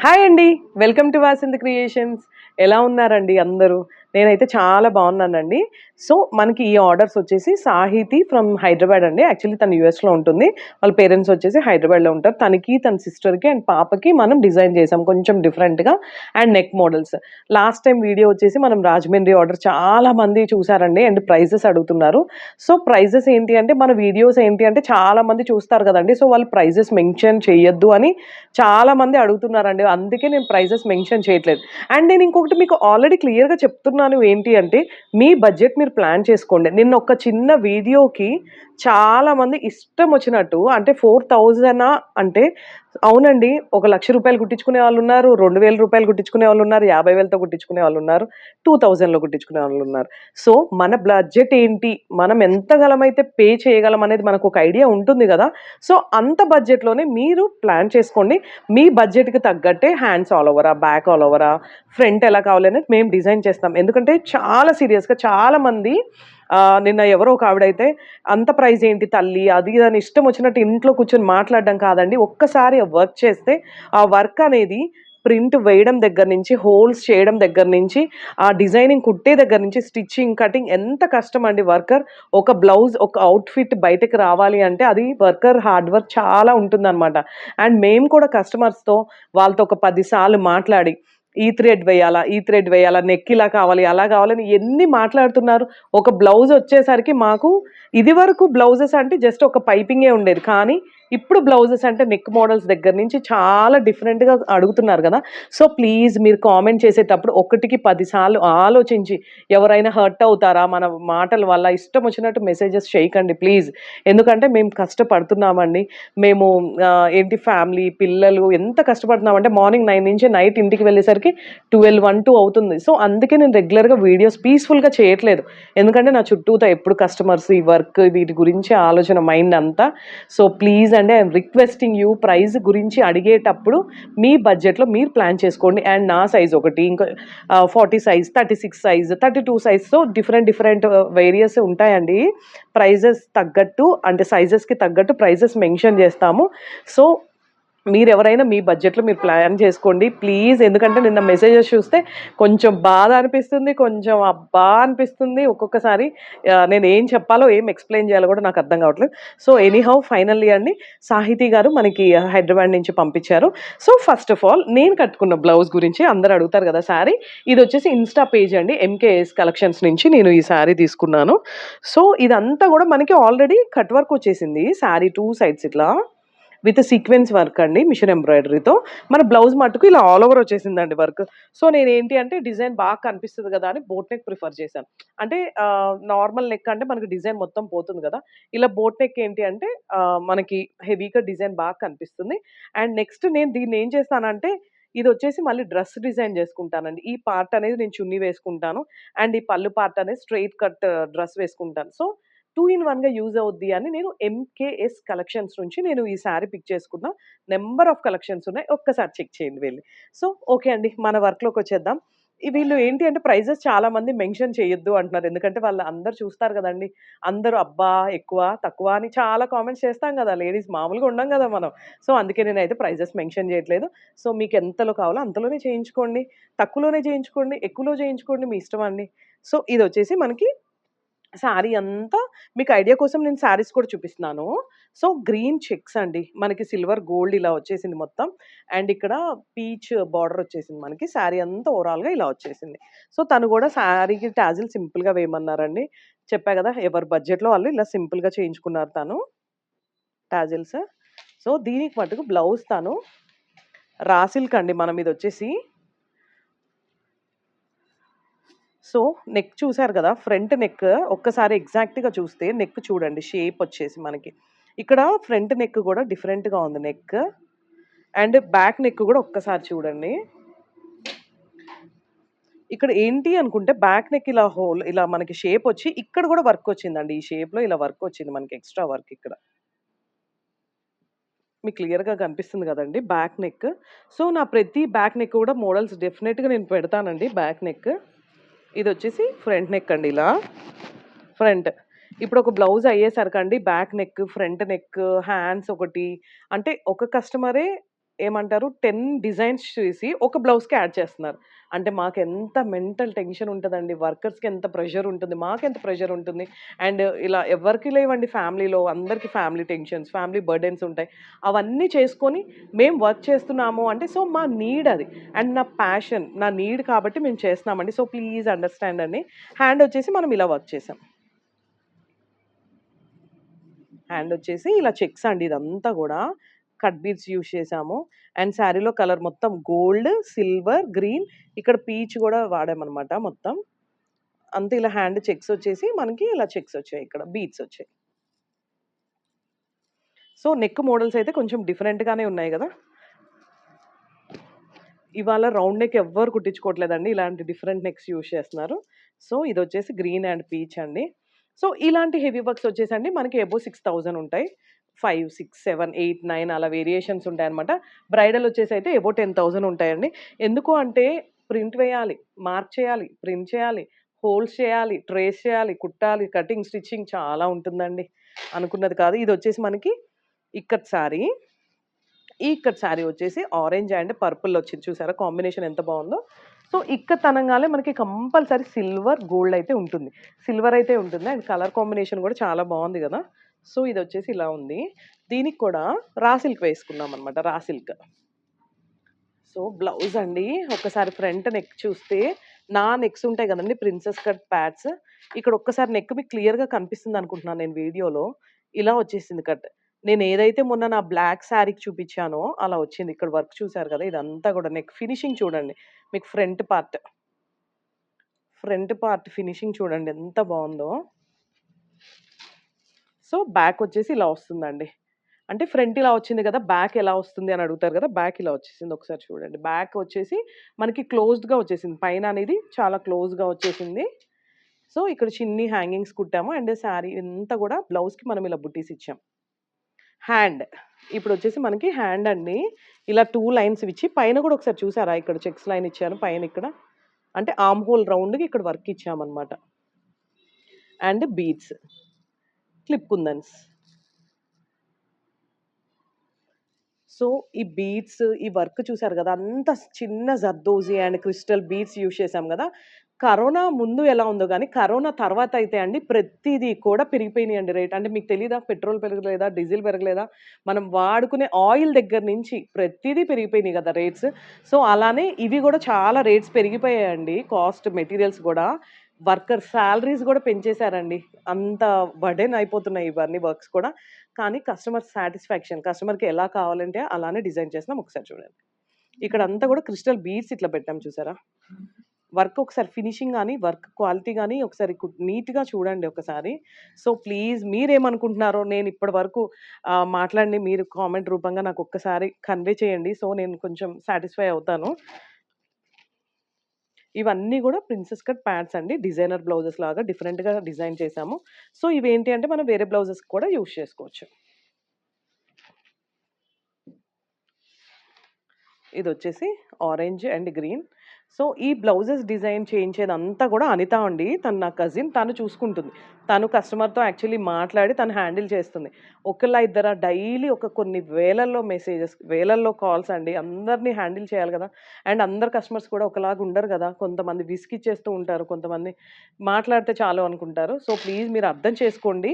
Hi అండి. Welcome to Vasanthi creations. ఎలా ఉన్నారండి అందరూ? నేనైతే చాలా బాగున్నానండి. సో, మనకి ఈ ఆర్డర్స్ వచ్చేసి సాహితి ఫ్రమ్ హైదరాబాద్ అండి. యాక్చువల్లీ తను యూఎస్‌లో ఉంటుంది. వాళ్ళ పేరెంట్స్ వచ్చేసి హైదరాబాద్‌లో ఉంటారు. తనకి, తన సిస్టర్‌కి అండ్ పాపకి మనం డిజైన్ చేసాం కొంచెం డిఫరెంట్‌గా and neck models. Last time video వచ్చేసి మనం రాజమండ్రి ఆర్డర్ చాలా మంది చూసారండి అండ్ ప్రైజెస్ అడుగుతున్నారు. సో, ప్రైజెస్ ఏంటి అంటే మన వీడియోస్ ఏంటి అంటే చాలా మంది చూస్తారు కదండీ! సో, వాళ్ళు ప్రైజెస్ మెన్షన్ చేయొద్దు అని చాలా మంది అడుగుతున్నారండి. అందుకే నేను ప్రైజెస్ మెన్షన్ చేయట్లేదు. అండ్ నేను ఇంకొకటి మీకు ఆల్రెడీ క్లియర్‌గా చెప్తున్నాను ఏంటి అంటే, మీ బడ్జెట్ మీరు ప్లాన్ చేసుకోండి. నిన్న ఒక చిన్న వీడియోకి చాలా మంది ఇష్టం వచ్చినట్టు అంటే 4000 అంటే అవునండి. ఒక రూ. 1,00,000 కుట్టించుకునే వాళ్ళున్నారు. రూ. 2,000 కుట్టించుకునే వాళ్ళున్నారు. 50,000తో కుట్టించుకునే వాళ్ళున్నారు. 2000లో కుట్టించుకునే వాళ్ళున్నారు. సో, మన బడ్జెట్ ఏంటి? మనం ఎంత గలమైతే పే చేయగలం అనేది మనకొక ఐడియా ఉంటుంది గదా! సో, అంత బడ్జెట్‌లోనే మీరు ప్లాన్ చేసుకోండి. మీ బడ్జెట్‌కి తగ్గట్టే హ్యాండ్స్ ఆల్ ఓవరా, బ్యాక్ ఆల్ ఓవరా, ఫ్రంట్ ఎలా కావాలనేది మేము డిజైన్ చేస్తాం. ఎందుకంటే చాలా సీరియస్‌గా చాలామంది నిన్న ఎవరో ఒక ఆవిడైతే అంత ప్రైజ్ ఏంటి తల్లి అది ఇది అని ఇష్టం వచ్చినట్టు ఇంట్లో కూర్చొని మాట్లాడడం కాదండి. ఒక్కసారి ఆ వర్క్ చేస్తే ఆ వర్క్ అనేది ప్రింట్ వేయడం దగ్గర నుంచి, హోల్స్ చేయడం దగ్గర నుంచి, ఆ డిజైనింగ్ కుట్టే దగ్గర నుంచి, స్టిచ్చింగ్, కటింగ్ ఎంత కష్టమండి వర్కర్ ఒక బ్లౌజ్, ఒక ఔట్‌ఫిట్ బయటకి రావాలి అంటే అది వర్కర్ హార్డ్ వర్క్ చాలా ఉంటుందనమాట. అండ్ మేము కూడా కస్టమర్స్‌తో వాళ్ళతో ఒక 10 సార్లు మాట్లాడి, ఈ థ్రెడ్ వేయాలా? ఈ థ్రెడ్ వేయాలా? నెక్ ఇలా కావాలి, అలా కావాలని ఎన్ని మాట్లాడుతున్నారు. ఒక బ్లౌజ్ వచ్చేసరికి మాకు ఇదివరకు బ్లౌజెస్ అంటే జస్ట్ ఒక పైపింగే ఉండేది. కానీ ఇప్పుడు బ్లౌజెస్ అంటే నెక్ మోడల్స్ దగ్గర నుంచి చాలా డిఫరెంట్‌గా అడుగుతున్నారు గదా! సో, ప్లీజ్ మీరు కామెంట్ చేసేటప్పుడు ఒకటికి 10 సార్లు ఆలోచించి ఎవరైనా హర్ట్ అవుతారా? మన మాటల వల్ల ఇష్టం వచ్చినట్టు మెసేజెస్ చేయకండి ప్లీజ్. ఎందుకంటే మేము కష్టపడుతున్నామండి. మేము ఏంటి ఫ్యామిలీ, పిల్లలు ఎంత కష్టపడుతున్నామంటే మార్నింగ్ 9 నుంచి నైట్ ఇంటికి వెళ్ళేసరికి 12, 1, 2 అవుతుంది. సో, అందుకే నేను రెగ్యులర్‌గా వీడియోస్ పీస్‌ఫుల్‌గా చేయట్లేదు. ఎందుకంటే నా చుట్టూతా ఎప్పుడు కస్టమర్స్, ఈ వర్క్ వీటి గురించి ఆలోచన మైండ్ అంతా. సో, ప్లీజ్ అండి ఐయామ్ రిక్వెస్టింగ్ యూ ప్రైస్ గురించి అడిగేటప్పుడు మీ బడ్జెట్‌లో మీరు ప్లాన్ చేసుకోండి. అండ్ నా సైజ్ ఒకటి, ఇంకా 40 సైజ్, 36 సైజ్, 32 సైజ్‌తో డిఫరెంట్ డిఫరెంట్ వేరియస్ ఉంటాయండి. ప్రైజెస్ తగ్గట్టు అంటే సైజెస్‌కి తగ్గట్టు ప్రైజెస్ మెన్షన్ చేస్తాము. సో, మీరెవరైనా మీ బడ్జెట్‌లో మీరు ప్లాన్ చేసుకోండి ప్లీజ్. ఎందుకంటే నిన్న మెసేజెస్ చూస్తే కొంచెం బాధ అనిపిస్తుంది. కొంచెం అబ్బా! అనిపిస్తుంది. ఒక్కొక్కసారి నేనేం చెప్పాలో, ఏం ఎక్స్‌ప్లెయిన్ చేయాలో కూడా నాకు అర్థం కావట్లేదు. సో, ఎనీహౌ ఫైనల్లీ అండి సాహితీ గారు మనకి హైదరాబాద్ నుంచి పంపించారు. సో, ఫస్ట్ ఆఫ్ ఆల్ నేను కట్టుకున్న బ్లౌజ్ గురించి అందరూ అడుగుతారు కదా! శారీ. ఇదొచ్చేసి ఇన్‌స్టా పేజ్ అండి. ఎంకేఎస్ కలెక్షన్స్ నుంచి నేను ఈ శారీ తీసుకున్నాను. సో, ఇదంతా కూడా మనకి ఆల్రెడీ కట్ వర్క్ వచ్చేసింది. శారీ 2 సైడ్స్ ఇట్లా. విత్ సీక్వెన్స్ వర్క్ అండి. మిషన్ ఎంబ్రాయిడరీతో. మన బ్లౌజ్ మట్టుకు ఇలా ఆల్ ఓవర్ వచ్చేసిందండి వర్క్. సో, నేనేంటి అంటే డిజైన్ బాగా కనిపిస్తది గదా! అని బోట్ నెక్ ప్రిఫర్ చేశాను. అంటే నార్మల్ నెక్ అంటే మనకి డిజైన్ మొత్తం పోతుంది గదా! ఇలా బోట్ నెక్ ఏంటి అంటే మనకి హెవీగా డిజైన్ బాగా కనిపిస్తుంది. అండ్ నెక్స్ట్ నేను దీన్ని ఏం చేస్తానంటే ఇదొచ్చేసి మళ్ళీ డ్రెస్ డిజైన్ చేసుకుంటానండి. ఈ పార్ట్ అనేది నేను చున్నీ వేసుకుంటాను. అండ్ ఈ పళ్ళు పార్ట్ అనేది స్ట్రెయిట్ కట్ డ్రెస్ వేసుకుంటాను. సో, 2 ఇన్ 1గా యూజ్ అవుద్ది అని నేను ఎంకేఎస్ కలెక్షన్స్ నుంచి నేను ఈ సారీ పిక్ చేసుకున్నా. నంబర్ ఆఫ్ కలెక్షన్స్ ఉన్నాయి. ఒక్కసారి చెక్ చేయండి వెళ్లి. సో, ఓకే అండి. మన వర్క్‌లోకొచ్చేద్దాం. వీళ్ళు ఏంటి అంటే ప్రైజెస్ చాలా మంది మెన్షన్ చేయొద్దు అంటున్నారు. ఎందుకంటే వాళ్ళు అందరూ చూస్తారు గదండీ! అందరూ అబ్బా! ఎక్కువ, తక్కువ అని చాలా కామెంట్స్ చేస్తాం గదా! లేడీస్ మామూలుగా ఉండం గదా మనం. సో, అందుకే నేనైతే ప్రైజెస్ మెన్షన్ చేయట్లేదు. సో, మీకు ఎంతలో కావాలో అంతలోనే చేయించుకోండి. తక్కువలోనే చేయించుకోండి. ఎక్కువలో చేయించుకోండి. మీ ఇష్టం అండి. సో, ఇదొచ్చేసి మనకి శారీ అంతా మీకు ఐడియా కోసం నేను శారీస్ కూడా చూపిస్తున్నాను. సో, గ్రీన్ చెక్స్ అండి. మనకి సిల్వర్, గోల్డ్ ఇలా వచ్చేసింది మొత్తం. అండ్ ఇక్కడ పీచ్ బార్డర్ వచ్చేసింది మనకి. శారీ అంతా ఓవరాల్‌గా ఇలా వచ్చేసింది. సో, తను కూడా శారీకి టాజిల్ సింపుల్‌గా వేయమన్నారండి. చెప్పా గదా! ఎవరి బడ్జెట్‌లో వాళ్ళు ఇలా సింపుల్‌గా చేయించుకున్నారు తను టాజిల్స్. సో, దీనికి మట్టుకు బ్లౌజ్ తను రా సిల్క్ అండి మనం ఇదొచ్చేసి. సో, నెక్ చూసారు గదా! ఫ్రంట్ నెక్ ఒక్కసారి ఎగ్జాక్ట్‌గా చూస్తే నెక్ చూడండి షేప్ వచ్చేసి మనకి. ఇక్కడ ఫ్రంట్ నెక్ గూడా డిఫరెంట్‌గా ఉంది నెక్. అండ్ బ్యాక్ నెక్ గూడా ఒక్కసారి చూడండి. ఇక్కడ ఏంటి అనుకుంటే బ్యాక్ నెక్ ఇలా హోల్ ఇలా మనకి షేప్ వచ్చి ఇక్కడ గూడా వర్క్ వచ్చిందండి. ఈ షేప్‌లో ఇలా వర్క్ వచ్చింది మనకి ఎక్స్‌ట్రా వర్క్ ఇక్కడ. మీకు క్లియర్‌గా కనిపిస్తుంది గదండీ బ్యాక్ నెక్. సో, నా ప్రతి బ్యాక్ నెక్ కూడా మోడల్స్ డెఫినెట్‌గా నేను పెడతానండి బ్యాక్ నెక్. ఇదొచ్చేసి ఫ్రంట్ నెక్ అండి ఇలా. ఫ్రంట్. ఇప్పుడొక బ్లౌజ్ అయ్యేసరికండి back neck, front neck, hands ఒకటి అంటే ఒక కస్టమరే ఏమంటారు 10 డిజైన్స్ చేసి ఒక బ్లౌజ్‌కి యాడ్ చేస్తున్నారు. అంటే మాకెంత మెంటల్ టెన్షన్ ఉంటదండి. వర్కర్స్‌కి ఎంత ప్రెషర్ ఉంటుంది. మాకెంత ప్రెషర్ ఉంటుంది. అండ్ ఇలా ఎవరికీ లేవండి ఫ్యామిలీలో అందరికి ఫ్యామిలీ టెన్షన్స్, ఫ్యామిలీ బర్డెన్స్ ఉంటాయి. అవన్నీ చేసుకొని మేము వర్క్ చేస్తున్నాము అంటే సో మా నీడ్ అది. అండ్ నా ప్యాషన్, నా నీడ్ కాబట్టి మేము చేస్తున్నామండి. సో ప్లీజ్ అండర్‌స్టాండ్ అని. హ్యాండ్ వచ్చేసి మనం ఇలా వర్క్ చేసాం. హ్యాండ్ వచ్చేసి ఇలా చెక్స్ అండి ఇదంతా గూడా. కట్ బీడ్స్ యూజ్ చేసాము. అండ్ శారీలో కలర్ మొత్తం గోల్డ్, సిల్వర్, గ్రీన్ ఇక్కడ పీచ్ గూడా వాడామనమాట మొత్తం. అంతే ఇలా హ్యాండ్ చెక్స్ వచ్చేసి మనకి ఇలా చెక్స్ వచ్చాయి ఇక్కడ బీడ్స్ వచ్చాయి. సో నెక్ మోడల్స్ అయితే కొంచెం డిఫరెంట్ గానే ఉన్నాయి గదా! ఇవాళ రౌండ్ నెక్ ఎవ్వరు కుట్టించుకోవట్లేదండి. ఇలాంటి డిఫరెంట్ నెక్స్ యూజ్ చేస్తున్నారు. సో ఇదొచ్చేసి గ్రీన్ అండ్ పీచ్ అండి. సో ఇలాంటి హెవీ వర్క్స్ వచ్చేసండి మనకి అబోవ్ 6000 ఉంటాయి. 5, 6, 7, 8, 9 అలా వేరియేషన్స్ ఉంటాయన్నమాట. బ్రైడల్ వచ్చేసి అయితే అబోవ్ 10,000 ఉంటాయండి. ఎందుకు అంటే ప్రింట్ వేయాలి, మార్క్ చేయాలి, ప్రింట్ చేయాలి, హోల్స్ చేయాలి, ట్రేస్ చేయాలి, కుట్టాలి, కటింగ్, స్టిచ్చింగ్ చాలా ఉంటుందండి. అనుకున్నది కాదు. ఇదొచ్చేసి మనకి ఇక్కత్ సారీ. ఈ ఇక్కత్ శారీ వచ్చేసి ఆరెంజ్ అండ్ పర్పుల్ వచ్చింది చూసారా? కాంబినేషన్ ఎంత బావుందో. సో, ఇక్కత్ అనంగానే మనకి కంపల్సరీ సిల్వర్, గోల్డ్ అయితే ఉంటుంది. సిల్వర్ అయితే ఉంటుంది. అండ్ కలర్ కాంబినేషన్ కూడా చాలా బావుంది గదా! సో, ఇదొచ్చేసి ఇలా ఉంది. దీనికి కూడా raw silk వేసుకున్నామనమాట. Raw silk. So, blouse అండి ఒక్కసారి ఫ్రంట్ నెక్ చూస్తే నా నెక్స్ ఉంటాయి గదండీ! Princess cut pads. ఇక్కడ ఒక్కసారి నెక్ మీకు క్లియర్‌గా కనిపిస్తుందనుకుంటున్నాను నేను వీడియోలో. ఇలా వచ్చేసింది కట్. నేనేదైతే మొన్న నా బ్లాక్ శారీకి చూపిచ్చానో అలా వచ్చింది. ఇక్కడ వర్క్ చూసారు కదా! ఇదంతా గూడా నెక్ ఫినిషింగ్ చూడండి. మీకు front part. Front part finishing చూడండి ఎంత బావుందో. సో, బ్యాక్ వచ్చేసి ఇలా వస్తుందండి. అంటే ఫ్రంట్ ఇలా వచ్చింది గదా! బ్యాక్ ఎలా వస్తుంది అని అడుగుతారు గదా! బ్యాక్ ఇలా వచ్చేసింది. ఒకసారి చూడండి. బ్యాక్ వచ్చేసి మనకి క్లోజ్డ్‌గా వచ్చేసింది. పైన అనేది చాలా క్లోజ్‌గా వచ్చేసింది. సో, ఇక్కడ చిన్ని హ్యాంగింగ్స్ కుట్టాము. అండ్ శారీ అంతా గూడా బ్లౌజ్‌కి మనం ఇలా బుట్టీస్ ఇచ్చాం. హ్యాండ్. ఇప్పుడొచ్చేసి మనకి హ్యాండ్ అండి. ఇలా 2 లైన్స్ ఇచ్చి పైన గూడా ఒకసారి చూసారా? ఇక్కడ చెక్స్ లైన్ ఇచ్చాను పైన ఇక్కడ. అంటే ఆర్మ్ హోల్ రౌండ్‌కి ఇక్కడ వర్క్ ఇచ్చామన్నమాట. And beads. Clip kundans. So, ఈ బీడ్స్, ఈ వర్క్ చూసారు గదా! అంత చిన్న zardozi and crystal beads use చేసాం గదా! కరోనా ముందు ఎలా ఉందో గానీ, కరోనా తర్వాత అయితే అండి ప్రతీది కూడా పెరిగిపోయినాయండి రేట్. అంటే మీకు తెలీదా? పెట్రోల్ పెరగలేదా? డీజిల్ పెరగలేదా? మనం వాడుకునే ఆయిల్ దగ్గర నుంచి ప్రతీదీ పెరిగిపోయినాయి గదా రేట్స్. సో, అలానే ఇవి గూడా చాలా రేట్స్ పెరిగిపోయాయండి. కాస్ట్ మెటీరియల్స్ గూడా. వర్కర్ సాలరీస్ గూడా పెంచేసారండి. అంత బర్డెన్ అయిపోతున్నాయి ఇవన్నీ వర్క్స్ కూడా. కానీ కస్టమర్ సాటిస్ఫాక్షన్ కస్టమర్‌కి ఎలా కావాలంటే అలానే డిజైన్ చేస్తున్నాం. ఒకసారి చూడండి. ఇక్కడంతా గూడా క్రిస్టల్ బీడ్స్ ఇట్లా పెట్టాం చూసారా? వర్క్ ఒకసారి ఫినిషింగ్ గాని, వర్క్ క్వాలిటీ గాని ఒకసారి నీట్‌గా చూడండి ఒకసారి. సో, ప్లీజ్ మీరేమనుకుంటున్నారో నేను ఇప్పటి వరకు మాట్లాడింది మీరు కామెంట్ రూపంగా నాకు ఒక్కసారి కన్వే చేయండి. సో, నేను కొంచెం సాటిస్ఫై అవుతాను. ఇవన్నీ గూడా ప్రిన్సెస్ కట్ ప్యాంట్స్ అండి. డిజైనర్ బ్లౌజెస్ లాగా డిఫరెంట్‌గా డిజైన్ చేశాము. సో, ఇవేంటి అంటే మనం వేరే బ్లౌజెస్‌కి కూడా యూజ్ చేసుకోవచ్చు. ఇదొచ్చేసి ఆరెంజ్ అండ్ గ్రీన్. సో, ఈ బ్లౌజెస్ డిజైన్ చేయించేదంతా గూడా అనిత అండి. తను నా కజిన్. తను చూసుకుంటుంది. తను కస్టమర్‌తో యాక్చువల్లీ మాట్లాడి తను హ్యాండిల్ చేస్తుంది. ఒకళ్ళా ఇద్దరా డైలీ ఒక కొన్ని వేలల్లో మెసేజెస్, వేలల్లో కాల్స్ అండి. అందరిని హ్యాండిల్ చేయాలి గదా! అండ్ అందరు కస్టమర్స్ కూడా ఒకలాగా ఉండరు గదా! కొంతమంది విసిగిచ్చేస్తూ ఉంటారు. కొంతమంది మాట్లాడితే చాలు అనుకుంటారు. సో, ప్లీజ్ మీరు అర్థం చేసుకోండి.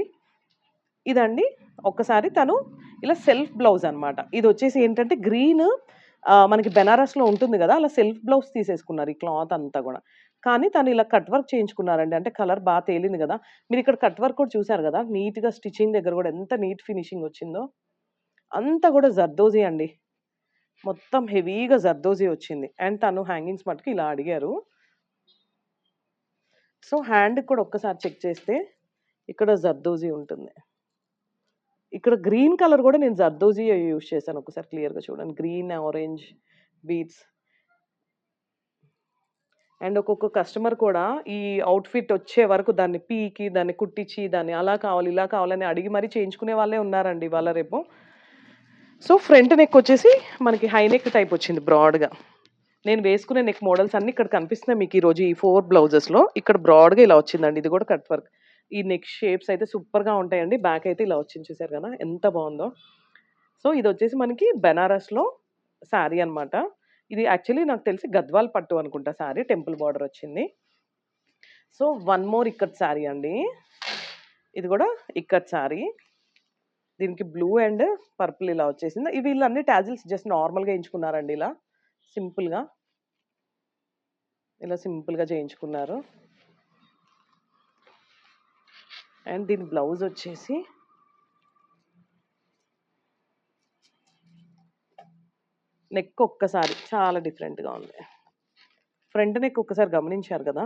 ఇదండి ఒక్కసారి తను ఇలా సెల్ఫ్ బ్లౌజ్ అన్నమాట. ఇదొచ్చేసి ఏంటంటే గ్రీన్ మనకి బెనారస్‌లో ఉంటుంది గదా! అలా సెల్ఫ్ బ్లౌజ్ తీసేసుకున్నారు ఈ క్లాత్ అంతా గూడా. కానీ తను ఇలా కట్ వర్క్ చేయించుకున్నారండి. అంటే కలర్ తేలింది గదా! మీరిక్కడ కట్ వర్క్ కూడా చూసారు గదా! నీట్‌గా స్టిచింగ్ దగ్గర గూడా ఎంత నీట్ ఫినిషింగ్ వచ్చిందో. అంతా గూడా జర్దోజీ అండి. మొత్తం హెవీగా జర్దోజీ వచ్చింది. అండ్ తను హ్యాంగింగ్స్ మట్టుకు ఇలా అడిగారు. సో, హ్యాండ్‌కి కూడా ఒక్కసారి చెక్ చేస్తే ఇక్కడ జర్దోజీ ఉంటుంది. ఇక్కడ గ్రీన్ కలర్ గూడా నేను జర్దోజీయే యూజ్ చేశాను. ఒకసారి క్లియర్‌గా చూడండి. Green, orange beads. అండ్ ఒక్కొక్క కస్టమర్ కూడా ఈ ఔట్‌ఫిట్ వచ్చే వరకు దాన్ని పీకి, దాన్ని కుట్టించి, దాన్ని అలా కావాలి, ఇలా కావాలని అడిగి మరీ చేయించుకునే వాళ్ళే ఉన్నారండి ఇవాళ రేపు. సో, ఫ్రంట్ నెక్ వచ్చేసి మనకి హై నెక్ టైప్ వచ్చింది బ్రాడ్‌గా. నేను వేసుకునే నెక్ మోడల్స్ అన్నీ ఇక్కడ కనిపిస్తున్నాయి మీకు ఈరోజు ఈ 4 బ్లౌజెస్‌లో. ఇక్కడ బ్రాడ్‌గా ఇలా వచ్చిందండి. ఇది కూడా కట్ వర్క్. ఈ నెక్ షేప్స్ అయితే సూపర్‌గా ఉంటాయండి. బ్యాక్ అయితే ఇలా వచ్చింది చూసారు కదా! ఎంత బావుందో. సో, ఇదొచ్చేసి మనకి బెనారస్‌లో శారీ అన్నమాట. ఇది యాక్చువల్లీ నాకు తెలిసి గద్వాల్ పట్టు అనుకుంటా శారీ. టెంపుల్ బార్డర్ వచ్చింది. So, one more ikat sari అండి. ఇది గూడా ఇక్కత్ శారీ. దీనికి బ్లూ అండ్ పర్పుల్ ఇలా వచ్చేసింది. వీళ్ళన్నీ టాజిల్స్ జస్ట్ నార్మల్‌గా ఎంచుకున్నారండి ఇలా. సింపుల్‌గా. ఇలా సింపుల్‌గా చేయించుకున్నారు. అండ్ దీని బ్లౌజ్ వచ్చేసి నెక్ ఒక్కసారి చాలా డిఫరెంట్‌గా ఉంది. ఫ్రంట్ నెక్ ఒక్కసారి గమనించారు గదా!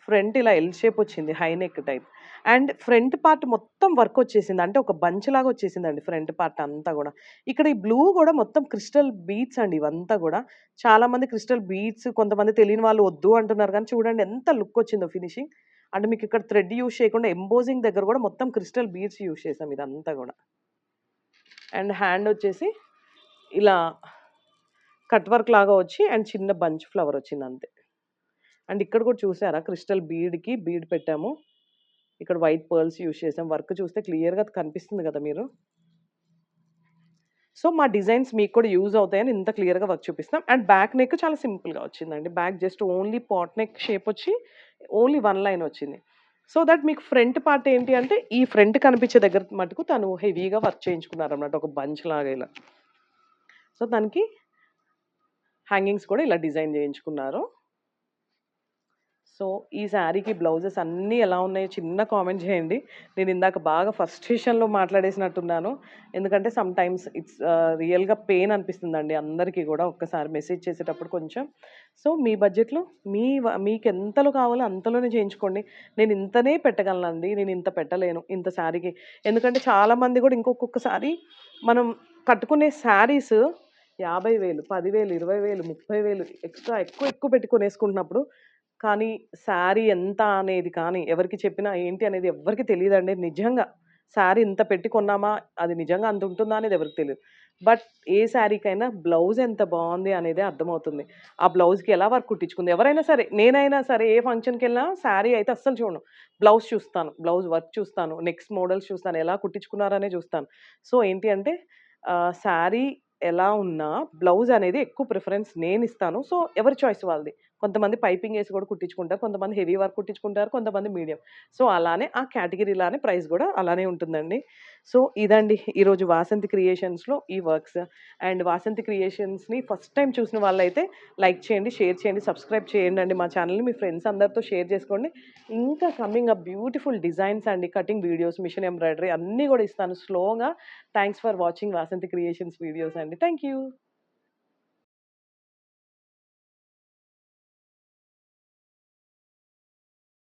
ఫ్రంట్ ఇలా ఎల్ షేప్ వచ్చింది. High neck type. And front part మొత్తం వర్క్ వచ్చేసింది. అంటే ఒక బంచ్ లాగా వచ్చేసిందండి ఫ్రంట్ పార్ట్ అంతా గూడా. ఇక్కడ ఈ బ్లూ గూడా మొత్తం క్రిస్టల్ బీడ్స్ అండి ఇవంతా గూడా. చాలామంది క్రిస్టల్ బీడ్స్ కొంతమంది తెలియని వాళ్ళు వద్దు అంటున్నారు గానీ చూడండి ఎంత లుక్ వచ్చిందో ఫినిషింగ్. అంటే మీకు ఇక్కడ థ్రెడ్ యూజ్ చేయకుండా ఎంబోజింగ్ దగ్గర గూడా మొత్తం క్రిస్టల్ బీడ్స్ యూజ్ చేసాం ఇదంతా గూడా. అండ్ హ్యాండ్ వచ్చేసి ఇలా కట్ వర్క్ లాగా వచ్చి అండ్ చిన్న బంచ్ ఫ్లవర్ వచ్చిందంతే. అండ్ ఇక్కడ కూడా చూసారా క్రిస్టల్ బీడ్‌కి బీడ్ పెట్టాము. ఇక్కడ వైట్ పర్ల్స్ యూజ్ చేసాం. వర్క్ చూస్తే క్లియర్‌గా కనిపిస్తుంది గదా మీరు. సో, మా డిజైన్స్ మీకు కూడా యూజ్ అవుతాయని ఇంత క్లియర్‌గా వర్క్ చూపిస్తున్నాం. అండ్ బ్యాక్ నెక్ చాలా సింపుల్‌గా వచ్చిందండి. Back just only pot neck shape వచ్చి ఓన్లీ వన్ లైన్ వచ్చింది. సో దట్ మీకు ఫ్రంట్ పార్ట్ ఏంటి అంటే ఈ ఫ్రంట్ కనిపించే దగ్గర మటుకు తను హెవీగా వర్క్ చేయించుకున్నారన్నమాట. ఒక బంచ్ లాగా ఇలా. సో, దానికి హ్యాంగింగ్స్ కూడా ఇలా డిజైన్ చేయించుకున్నారు. సో, ఈ శారీకి బ్లౌజెస్ అన్నీ ఎలా ఉన్నాయో చిన్న కామెంట్ చేయండి. నేను ఇందాక బాగా ఫ్రస్ట్రేషన్‌లో మాట్లాడేసినట్టున్నాను. ఎందుకంటే సమ్ టైమ్స్ ఇట్స్ రియల్‌గా పెయిన్ అనిపిస్తుందండి అందరికీ గూడా ఒక్కసారి మెసేజ్ చేసేటప్పుడు కొంచెం. సో, మీ బడ్జెట్‌లో మీకెంతలో కావాలో అంతలోనే చేయించుకోండి. నేను ఇంతనే పెట్టగలనండి. నేను ఇంత పెట్టలేను ఇంత శారీకి. ఎందుకంటే చాలామంది గూడా ఒక్కొక్కసారి మనం కట్టుకునే శారీస్ 50,000, 10,000, 20,000, 30,000 ఎక్కువ పెట్టి కొనేసుకుంటున్నప్పుడు కానీ శారీ ఎంత అనేది కానీ ఎవరికి చెప్పినా ఏంటి అనేది ఎవ్వరికీ తెలీదండి. నిజంగా శారీ ఇంత పెట్టి కొన్నామా, అది నిజంగా అంత ఉంటుందా అనేది ఎవరికీ తెలీదు. బట్ ఏ శారీకైనా బ్లౌజ్ ఎంత బావుంది అనేదే అర్థమవుతుంది. ఆ బ్లౌజ్‌కి ఎలా వర్క్ కుట్టించుకుంది. ఎవరైనా సరే, నేనైనా సరే ఏ ఫంక్షన్‌కెళ్ళినా శారీ అయితే అస్సలు చూడను. బ్లౌజ్ చూస్తాను. బ్లౌజ్ వర్క్ చూస్తాను. నెక్స్ట్ మోడల్స్ చూస్తాను. ఎలా కుట్టించుకున్నారనే చూస్తాను. సో, ఏంటి అంటే శారీ ఎలా ఉన్నా బ్లౌజ్ అనేది ఎక్కువ ప్రిఫరెన్స్ నేనిస్తాను. సో, ఎవరి చాయిస్ వాళ్ళది. కొంతమంది పైపింగ్ ఏసి కూడా కుట్టించుకుంటారు. కొంతమంది హెవీ వర్క్ కుట్టించుకుంటారు. కొంతమంది మీడియం. సో, అలానే ఆ కేటగరీలానే ప్రైస్ గూడా అలానే ఉంటుందండి. సో, ఇదండి ఈరోజు వాసంతి క్రియేషన్స్‌లో ఈ వర్క్స్. అండ్ వాసంతి క్రియేషన్స్‌ని ఫస్ట్ టైమ్ చూసిన వాళ్ళైతే లైక్ చేయండి, షేర్ చేయండి, సబ్స్క్రైబ్ చేయండండి మా ఛానెల్‌ని. మీ ఫ్రెండ్స్ అందరితో షేర్ చేసుకోండి. ఇంకా కమింగ్ అప్ బ్యూటిఫుల్ డిజైన్స్ అండి, కటింగ్ వీడియోస్, మిషన్ ఎంబ్రాయిడరీ అన్నీ గూడా ఇస్తాను స్లోగా. Thanks for watching Vasanthi creations videos అండి. Thank you.